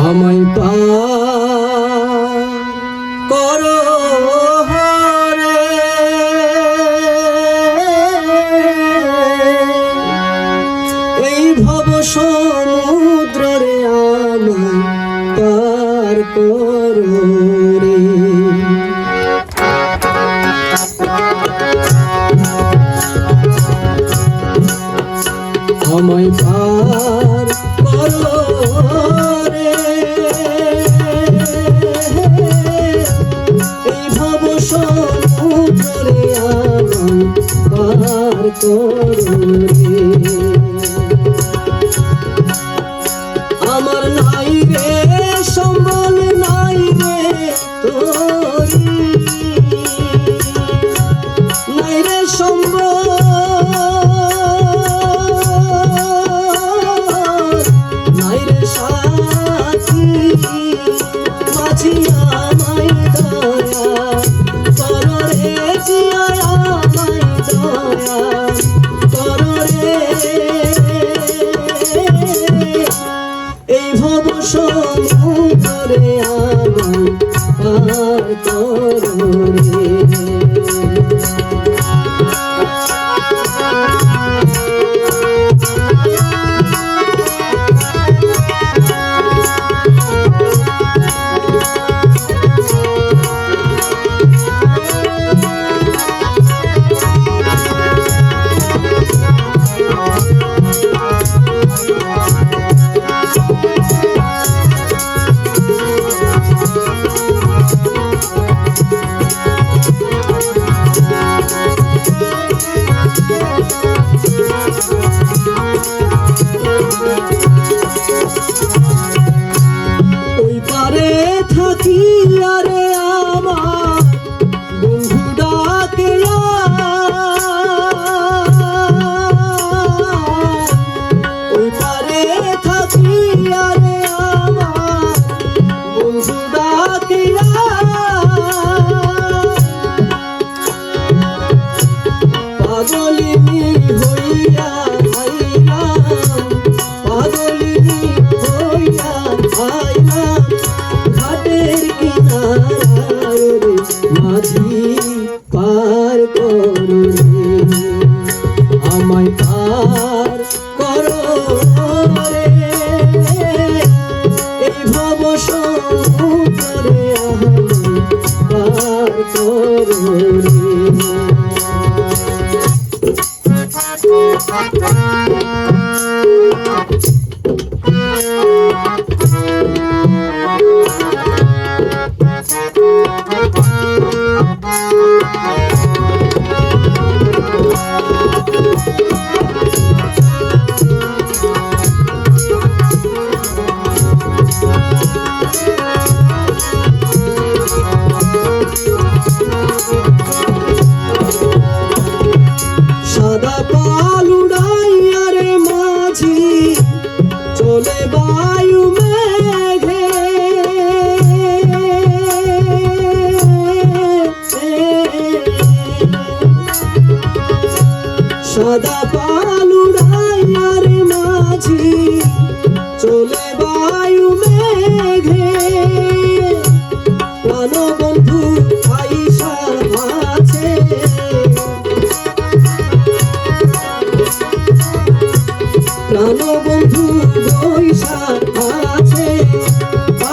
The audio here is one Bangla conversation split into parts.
আমায় পার করো হরে, এই ভব সমুদ্র রে আমায় পার করো রে। আমায় পার করো রে, এই ভব সমুদ্র রে আমায় পার করো রে। আমার নাই রে সম্বল, নাই রে তোরি, নাই রে সম্বল, নাই রে সাথী, মাঝি আমায় দয়া করো রে, জিয়া আমায় দয়া করো রে। এই ভব সমুদ্র রে আমায় পার করো রে। ওই পারে থাকি আরে আমার বন্ধু ডাকে, ওই পারে থাকি আরে আমার বন্ধু ডাকে, পাগলিনী হইয়া আইলাম, পাগলিনী হইয়া আইলাম ঘাটের কিনারায় রে, মাঝি পার করো রে। আমায় পার করো রে, এই ভব সমুদ্র রে আমায় পার করো রে। সাদা পাল উড়াইয়া রে মাঝি চলে বায়ু মেঘে, সাদা পাল উড়াইয়া রে মাঝি চলে বায়ু মেঘে, প্রাণবন্ধু আইসা আছে, প্রাণবন্ধু বৈশা আছে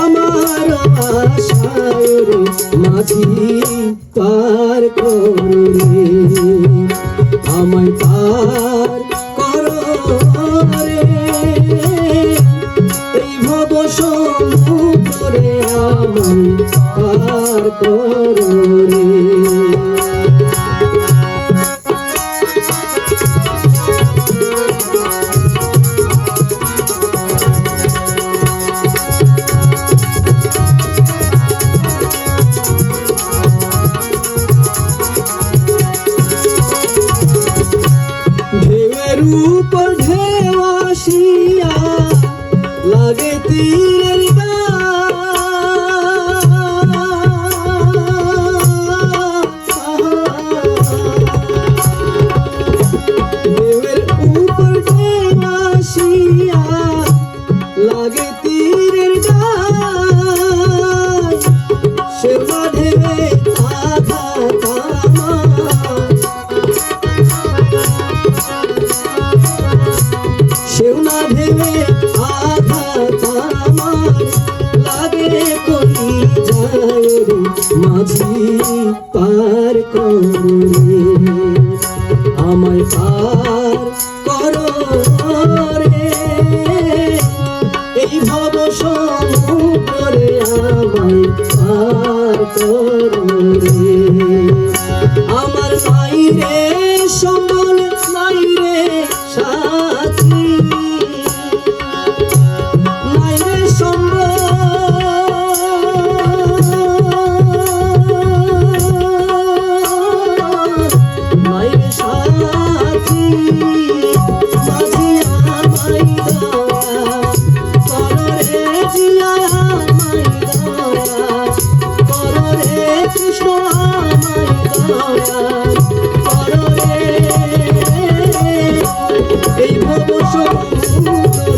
আমার আশায় রে, মাঝি পার করো রে। আমায় পার করো রে, এই ভব সমুদ্র রে আমায় পার করো রে। ঢেউয়ের উপর ঢেউ আসিয়া লাগে তীরের ঢেউয়ের উপর ঢেউ আসিয়া লাগে তীরের মাঝি পার করে আমায় পার করো রে এই ভব সমুদ্রে আমায় পার করো রে আমার নাই রে সম্বল নাই রে সাথী নাই রে সম্বল নাই রে সাথী মাঝি আমায় দয়া করো রে জিয়া আমায় দয়া করো রে কৃষ্ণ আমায় দয়া করো রে এই ভব সমুদ্রে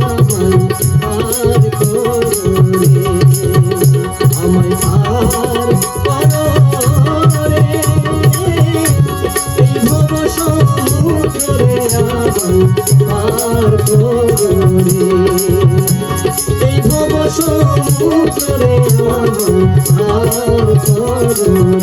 আমায় পার করো রে আমায় পার করো রে এই ভব সমুদ্রে আমায় পার করো রে এই ভব সমুদ্রে আমায় পার করো